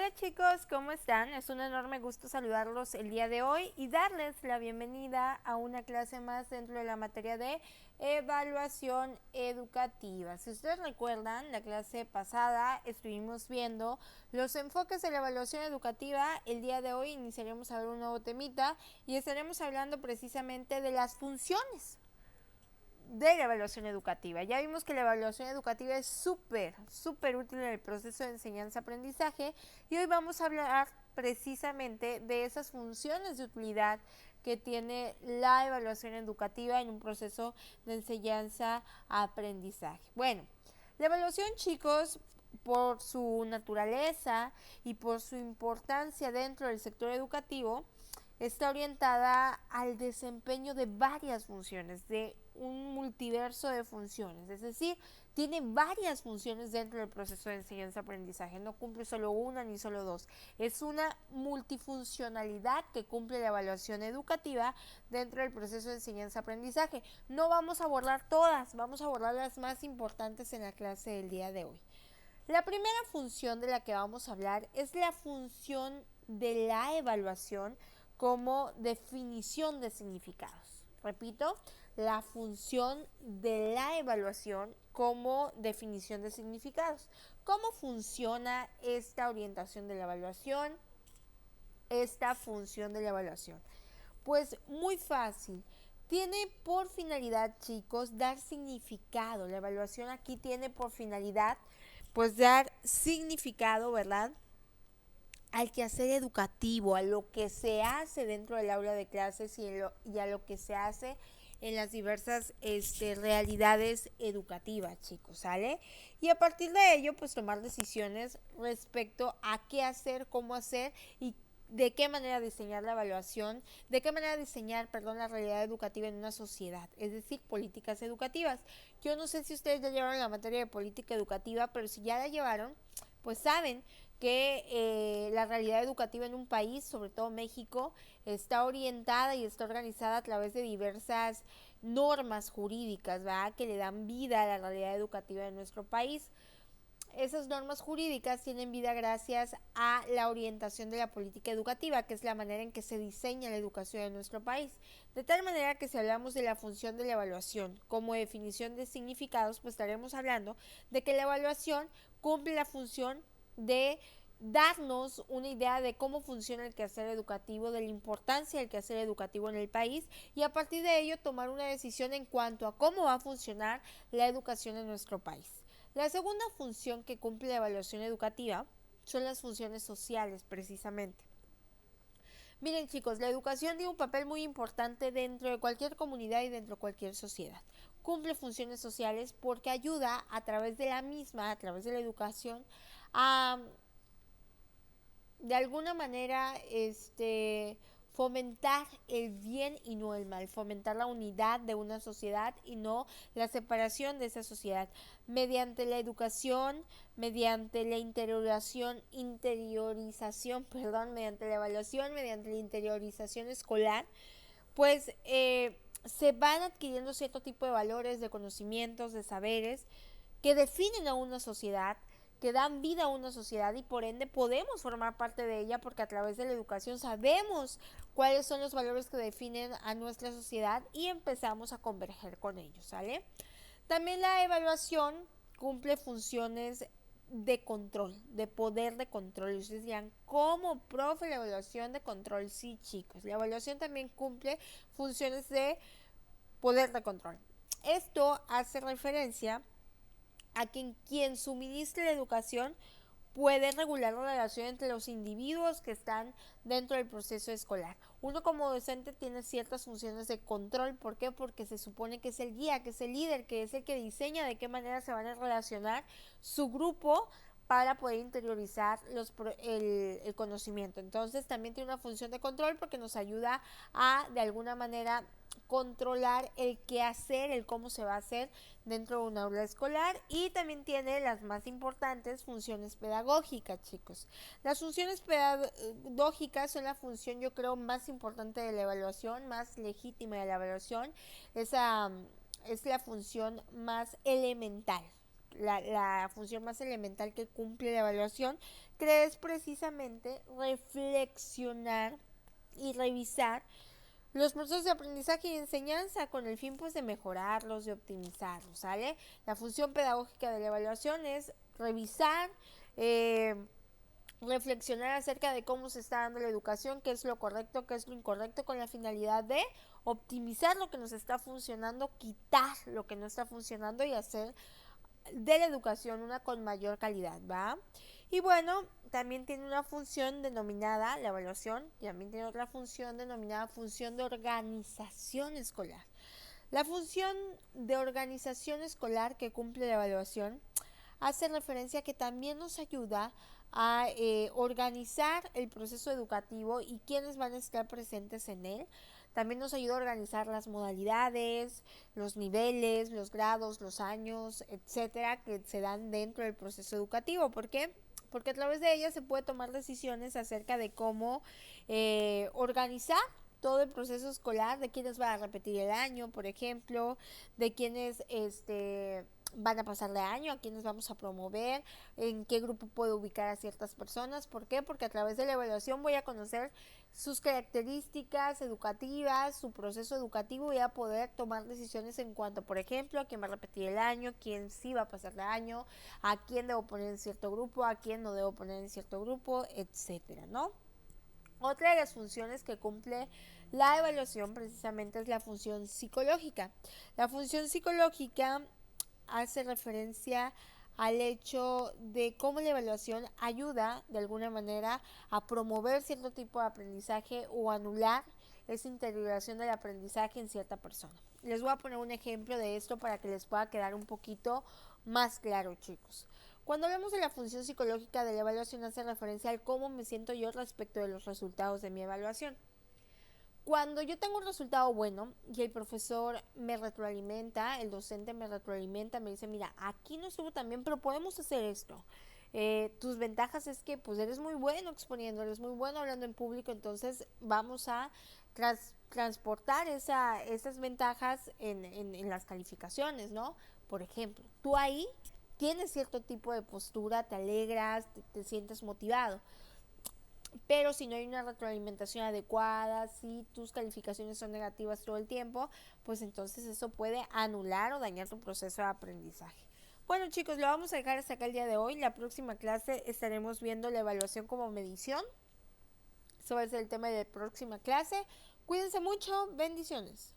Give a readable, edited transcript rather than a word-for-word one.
Hola chicos, ¿cómo están? Es un enorme gusto saludarlos el día de hoy y darles la bienvenida a una clase más dentro de la materia de evaluación educativa. Si ustedes recuerdan, la clase pasada estuvimos viendo los enfoques de la evaluación educativa. El día de hoy iniciaremos a ver un nuevo temita y estaremos hablando precisamente de las funciones de la evaluación educativa. Ya vimos que la evaluación educativa es súper útil en el proceso de enseñanza-aprendizaje y hoy vamos a hablar precisamente de esas funciones de utilidad que tiene la evaluación educativa en un proceso de enseñanza-aprendizaje. Bueno, la evaluación, chicos, por su naturaleza y por su importancia dentro del sector educativo, está orientada al desempeño de varias funciones, de un multiverso de funciones, es decir, tiene varias funciones dentro del proceso de enseñanza-aprendizaje, no cumple solo una ni solo dos, es una multifuncionalidad que cumple la evaluación educativa dentro del proceso de enseñanza-aprendizaje. No vamos a abordar todas, vamos a abordar las más importantes en la clase del día de hoy. La primera función de la que vamos a hablar es la función de la evaluación como definición de significados. Repito, la función de la evaluación como definición de significados. ¿Cómo funciona esta orientación de la evaluación? Esta función de la evaluación. Pues muy fácil. Tiene por finalidad, chicos, dar significado. La evaluación aquí tiene por finalidad, pues, dar significado, ¿verdad?, al quehacer educativo, a lo que se hace dentro del aula de clases y a lo que se hace en las diversas realidades educativas, chicos, ¿sale? Y a partir de ello, pues tomar decisiones respecto a qué hacer, cómo hacer y de qué manera diseñar la evaluación, de qué manera diseñar, la realidad educativa en una sociedad, es decir, políticas educativas. Yo no sé si ustedes ya llevaron la materia de política educativa, pero si ya la llevaron, pues saben que la realidad educativa en un país, sobre todo México, está orientada y está organizada a través de diversas normas jurídicas, ¿verdad?, que le dan vida a la realidad educativa de nuestro país. Esas normas jurídicas tienen vida gracias a la orientación de la política educativa, que es la manera en que se diseña la educación en nuestro país. De tal manera que si hablamos de la función de la evaluación como definición de significados, pues estaremos hablando de que la evaluación cumple la función de darnos una idea de cómo funciona el quehacer educativo, de la importancia del quehacer educativo en el país y a partir de ello tomar una decisión en cuanto a cómo va a funcionar la educación en nuestro país. La segunda función que cumple la evaluación educativa son las funciones sociales, precisamente. Miren, chicos, la educación tiene un papel muy importante dentro de cualquier comunidad y dentro de cualquier sociedad. Cumple funciones sociales porque ayuda a través de la misma, a través de la educación, a de alguna manera fomentar el bien y no el mal, fomentar la unidad de una sociedad y no la separación de esa sociedad. Mediante la educación, mediante la mediante la evaluación, mediante la interiorización escolar, pues se van adquiriendo cierto tipo de valores, de conocimientos, de saberes que definen a una sociedad, que dan vida a una sociedad y por ende podemos formar parte de ella porque a través de la educación sabemos cuáles son los valores que definen a nuestra sociedad y empezamos a converger con ellos, ¿sale? También la evaluación cumple funciones de control, de poder de control. Y ustedes dirán, ¿cómo, profe, la evaluación de control? Sí, chicos, la evaluación también cumple funciones de poder de control. Esto hace referencia a quien suministre la educación puede regular la relación entre los individuos que están dentro del proceso escolar. Uno como docente tiene ciertas funciones de control. ¿Por qué? Porque se supone que es el guía, que es el líder, que es el que diseña de qué manera se van a relacionar su grupo para poder interiorizar el conocimiento. Entonces también tiene una función de control porque nos ayuda a de alguna manera controlar el qué hacer, el cómo se va a hacer dentro de un aula escolar y también tiene las más importantes funciones pedagógicas, chicos. Las funciones pedagógicas son la función, yo creo, más importante de la evaluación, más legítima de la evaluación. Esa es la función más elemental. la función más elemental que cumple la evaluación, que es precisamente reflexionar y revisar los procesos de aprendizaje y enseñanza con el fin pues de mejorarlos, de optimizarlos, ¿sale? La función pedagógica de la evaluación es revisar, reflexionar acerca de cómo se está dando la educación, qué es lo correcto, qué es lo incorrecto, con la finalidad de optimizar lo que nos está funcionando, quitar lo que no está funcionando y hacer de la educación una con mayor calidad, ¿va? Y bueno, también tiene una función denominada, la evaluación, y también tiene otra función denominada función de organización escolar. La función de organización escolar que cumple la evaluación hace referencia a que también nos ayuda a organizar el proceso educativo y quiénes van a estar presentes en él. También nos ayuda a organizar las modalidades, los niveles, los grados, los años, etcétera, que se dan dentro del proceso educativo. ¿Por qué? Porque a través de ella se puede tomar decisiones acerca de cómo organizar todo el proceso escolar, de quiénes van a repetir el año, por ejemplo, de quiénes van a pasar de año, a quiénes vamos a promover, en qué grupo puedo ubicar a ciertas personas. ¿Por qué? Porque a través de la evaluación voy a conocer sus características educativas, su proceso educativo, y voy a poder tomar decisiones en cuanto, por ejemplo, a quién va a repetir el año, quién sí va a pasar de año, a quién debo poner en cierto grupo, a quién no debo poner en cierto grupo, etcétera, ¿no? Otra de las funciones que cumple la evaluación precisamente es la función psicológica. La función psicológica hace referencia al hecho de cómo la evaluación ayuda de alguna manera a promover cierto tipo de aprendizaje o anular esa integración del aprendizaje en cierta persona. Les voy a poner un ejemplo de esto para que les pueda quedar un poquito más claro, chicos. Cuando hablamos de la función psicológica de la evaluación, hace referencia al cómo me siento yo respecto de los resultados de mi evaluación. Cuando yo tengo un resultado bueno y el profesor me retroalimenta, el docente me retroalimenta, me dice, mira, aquí no estuvo tan bien, pero podemos hacer esto. Tus ventajas es que pues eres muy bueno exponiendo, eres muy bueno hablando en público, entonces vamos a transportar esas ventajas en las calificaciones, ¿no? Por ejemplo, tú ahí tienes cierto tipo de postura, te alegras, te sientes motivado. Pero si no hay una retroalimentación adecuada, si tus calificaciones son negativas todo el tiempo, pues entonces eso puede anular o dañar tu proceso de aprendizaje. Bueno, chicos, lo vamos a dejar hasta acá el día de hoy. La próxima clase estaremos viendo la evaluación como medición. Eso va a ser el tema de la próxima clase. Cuídense mucho, bendiciones.